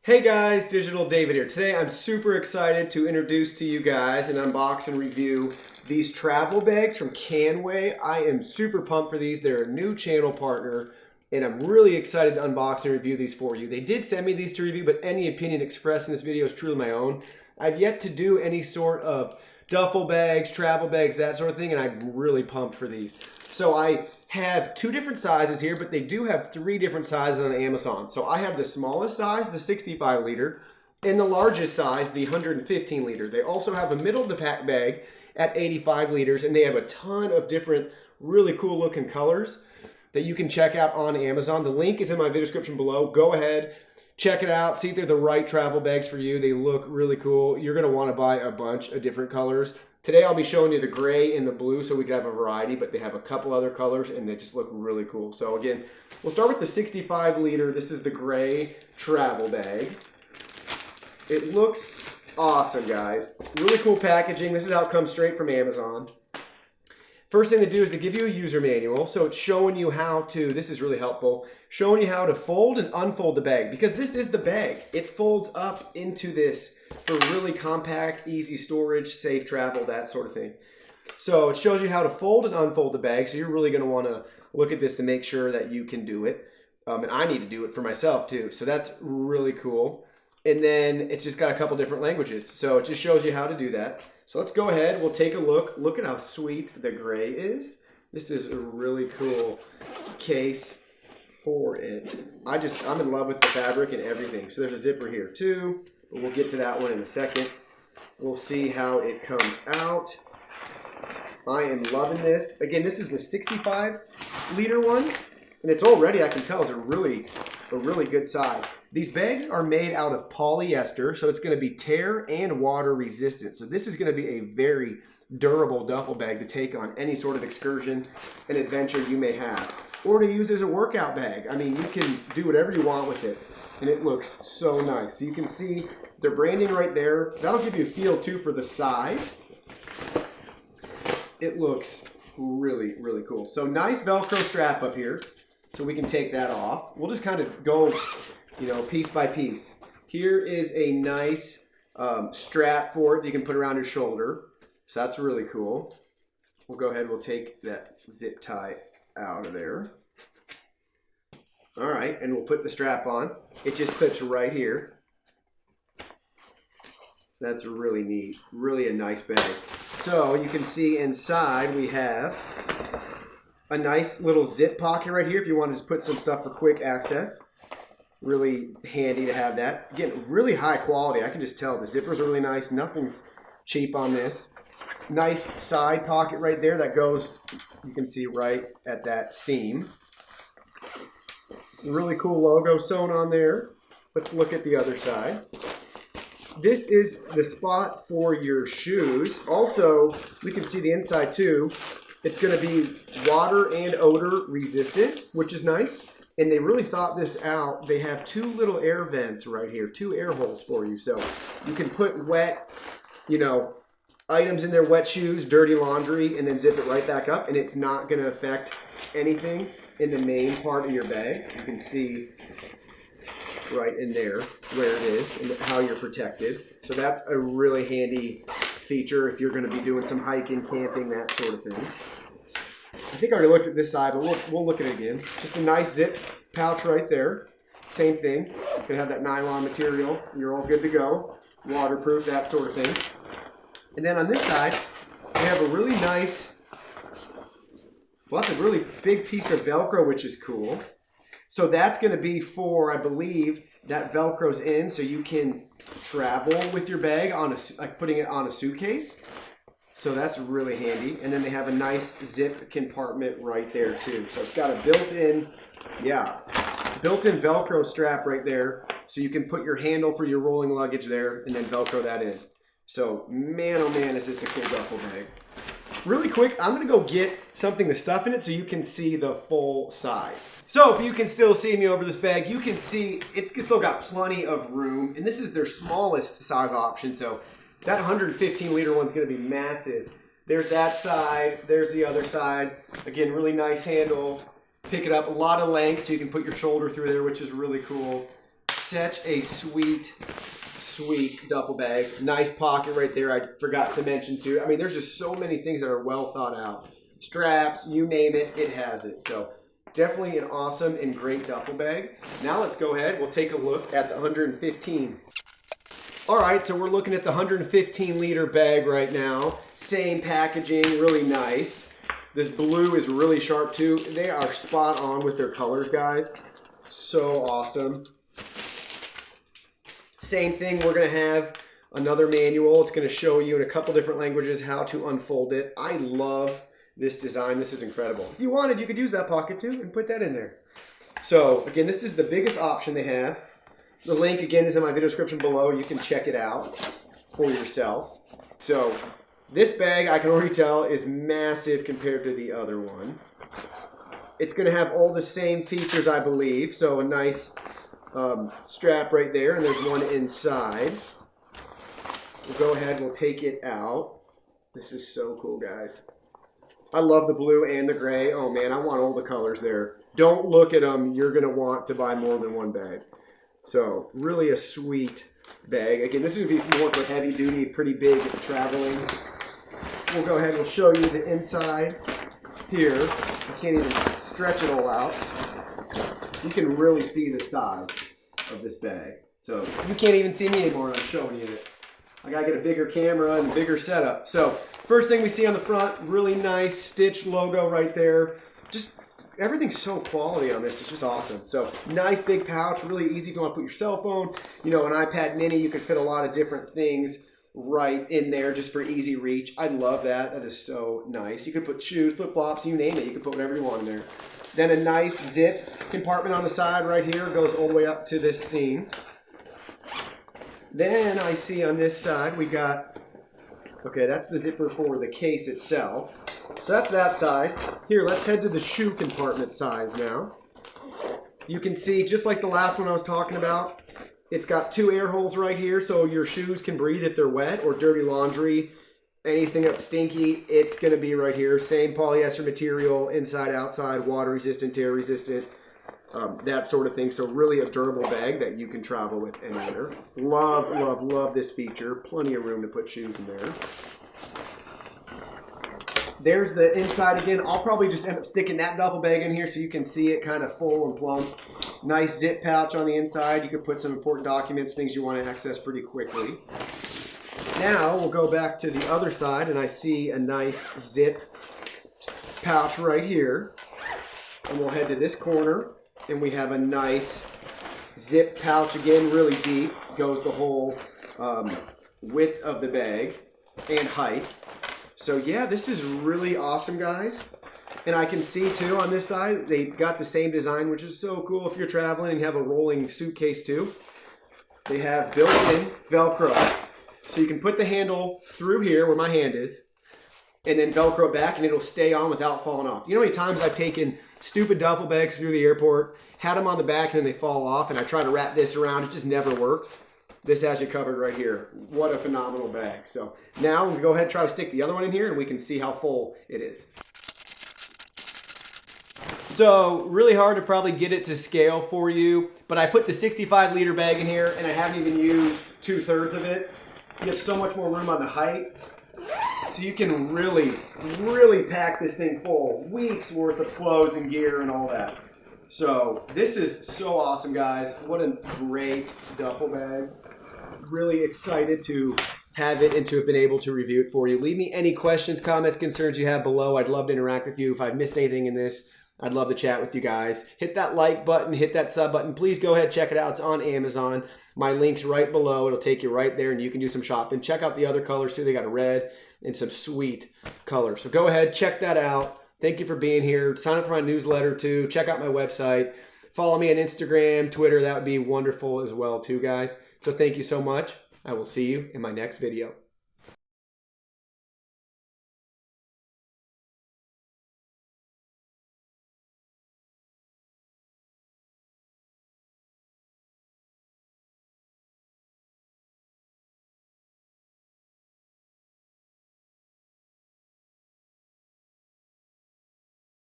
Hey guys, Digital David here. Today I'm super excited to introduce to you guys and unbox and review these travel bags from Canway. I am super pumped for these. They're a new channel partner and I'm really excited to unbox and review these for you. They did send me these to review, but any opinion expressed in this video is truly my own. I've yet to do any sort of duffel bags, travel bags, that sort of thing, and I'm really pumped for these. So I have two different sizes here, but they do have three different sizes on Amazon. So I have the smallest size, the 65 liter, and the largest size, the 115 liter. They also have a middle of the pack bag at 85 liters, and they have a ton of different really cool looking colors that you can check out on Amazon. The link is in my video description below. Go ahead, check it out, see if they're the right travel bags for you. They look really cool. You're gonna wanna buy a bunch of different colors. Today I'll be showing you the gray and the blue so we can have a variety, but they have a couple other colors and they just look really cool. So again, we'll start with the 65 liter. This is the gray travel bag. It looks awesome, guys. Really cool packaging. This is how it comes straight from Amazon. First thing to do is to give you a user manual. So it's showing you how to, this is really helpful, showing you how to fold and unfold the bag, because this is the bag. It folds up into this for really compact, easy storage, safe travel, that sort of thing. So it shows you how to fold and unfold the bag. So you're really gonna wanna look at this to make sure that you can do it. And I need to do it for myself too. So that's really cool. And then it's just got a couple different languages. So it just shows you how to do that. So let's go ahead, we'll take a look. Look at how sweet the gray is. This is a really cool case for it. I'm in love with the fabric and everything. So there's a zipper here too. We'll get to that one in a second. We'll see how it comes out. I am loving this. Again, this is the 65 liter one. And it's already, I can tell, is a really good size. These bags are made out of polyester, so it's going to be tear and water resistant. So this is going to be a very durable duffel bag to take on any sort of excursion and adventure you may have. Or to use as a workout bag. I mean, you can do whatever you want with it. And it looks so nice. So you can see their branding right there. That'll give you a feel too for the size. It looks really, really cool. So nice Velcro strap up here. So we can take that off. We'll just kind of go, piece by piece. Here is a nice strap for it that you can put around your shoulder. So that's really cool. We'll go ahead, we'll take that zip tie out of there. All right, and we'll put the strap on. It just clips right here. That's really neat, really a nice bag. So you can see inside we have a nice little zip pocket right here if you want to just put some stuff for quick access. Really handy to have that. Again, really high quality. I can just tell the zippers are really nice. Nothing's cheap on this. Nice side pocket right there that goes, you can see right at that seam. Really cool logo sewn on there. Let's look at the other side. This is the spot for your shoes. Also, we can see the inside too. It's going to be water and odor resistant, which is nice. And they really thought this out. They have two little air vents right here, two air holes for you. So you can put wet, items in their wet shoes, dirty laundry, and then zip it right back up. And it's not going to affect anything in the main part of your bag. You can see right in there where it is and how you're protected. So that's a really handy feature if you're going to be doing some hiking, camping, that sort of thing. I think I already looked at this side, but we'll look at it again. Just a nice zip pouch right there. Same thing. You can have that nylon material. You're all good to go. Waterproof, that sort of thing. And then on this side, we have a really nice, that's a really big piece of Velcro, which is cool. So that's going to be for, I believe, that Velcro's in so you can travel with your bag on like putting it on a suitcase. So that's really handy. And then they have a nice zip compartment right there too. So it's got a built-in Velcro strap right there. So you can put your handle for your rolling luggage there and then Velcro that in. So man, oh man, is this a cool duffel bag. Really quick, I'm gonna go get something to stuff in it so you can see the full size. So if you can still see me over this bag, you can see it's still got plenty of room, and this is their smallest size option, so that 115 liter one's gonna be massive. There's that side, there's the other side. Again, really nice handle. Pick it up, a lot of length, so you can put your shoulder through there, which is really cool. such a sweet duffel bag. Nice pocket right there. I forgot to mention too. I mean, there's just so many things that are well thought out. Straps, you name it, it has it. So definitely an awesome and great duffel bag. Now let's go ahead. We'll take a look at the 115. All right, so we're looking at the 115 liter bag right now. Same packaging, really nice. This blue is really sharp too. They are spot on with their colors, guys. So awesome. Same thing, we're gonna have another manual. It's gonna show you in a couple different languages how to unfold it. I love this design. This is incredible. If you wanted, you could use that pocket too and put that in there. So again, this is the biggest option they have. The link again is in my video description below. You can check it out for yourself. So this bag, I can already tell, is massive compared to the other one. It's gonna have all the same features, I believe. So a nice strap right there, and there's one inside. We'll go ahead, we'll take it out. This is so cool, guys. I love the blue and the gray. Oh man, I want all the colors there. Don't look at them. You're gonna want to buy more than one bag. So really a sweet bag. Again, this is gonna be more for heavy duty, pretty big if traveling. We'll go ahead, we'll show you the inside here. I can't even stretch it all out. So you can really see the size of this bag. So you can't even see me anymore when I'm showing you it. I gotta get a bigger camera and a bigger setup. So first thing we see on the front, really nice stitched logo right there. Just everything's so quality on this. It's just awesome. So nice big pouch, really easy if you want to put your cell phone. You know, an iPad mini, you can fit a lot of different things right in there just for easy reach. I love that. That is so nice. You could put shoes, flip-flops, you name it. You can put whatever you want in there. Then a nice zip compartment on the side right here. Goes all the way up to this seam. Then I see on this side we got, okay, that's the zipper for the case itself. So that's that side. Here, let's head to the shoe compartment size now. You can see, just like the last one I was talking about, it's got 2 air holes right here so your shoes can breathe if they're wet or dirty laundry. Anything that's stinky, it's going to be right here. Same polyester material, inside, outside, water resistant, tear resistant, that sort of thing. So really a durable bag that you can travel with anywhere. Love, love, love this feature. Plenty of room to put shoes in there. There's the inside again. I'll probably just end up sticking that duffel bag in here so you can see it kind of full and plump. Nice zip pouch on the inside. You can put some important documents, things you want to access pretty quickly. Now we'll go back to the other side and I see a nice zip pouch right here. And we'll head to this corner and we have a nice zip pouch again, really deep. Goes the whole width of the bag and height. So yeah, this is really awesome, guys. And I can see too on this side, they got the same design, which is so cool if you're traveling and you have a rolling suitcase too. They have built-in Velcro. So you can put the handle through here where my hand is and then Velcro it back and it'll stay on without falling off. You know how many times I've taken stupid duffel bags through the airport, had them on the back and then they fall off and I try to wrap this around, it just never works. This has you covered right here. What a phenomenal bag. So now we'll go ahead and try to stick the other one in here and we can see how full it is. So really hard to probably get it to scale for you, but I put the 65 liter bag in here and I haven't even used 2/3 of it. You have so much more room on the height. So you can really, really pack this thing full. Weeks worth of clothes and gear and all that. So this is so awesome, guys. What a great duffel bag. Really excited to have it and to have been able to review it for you. Leave me any questions, comments, concerns you have below. I'd love to interact with you. If I've missed anything in this, I'd love to chat with you guys. Hit that like button, hit that sub button. Please go ahead, check it out. It's on Amazon. My link's right below. It'll take you right there and you can do some shopping. Check out the other colors too. They got a red and some sweet colors. So go ahead, check that out. Thank you for being here. Sign up for my newsletter too. Check out my website. Follow me on Instagram, Twitter. That would be wonderful as well too, guys. So thank you so much. I will see you in my next video.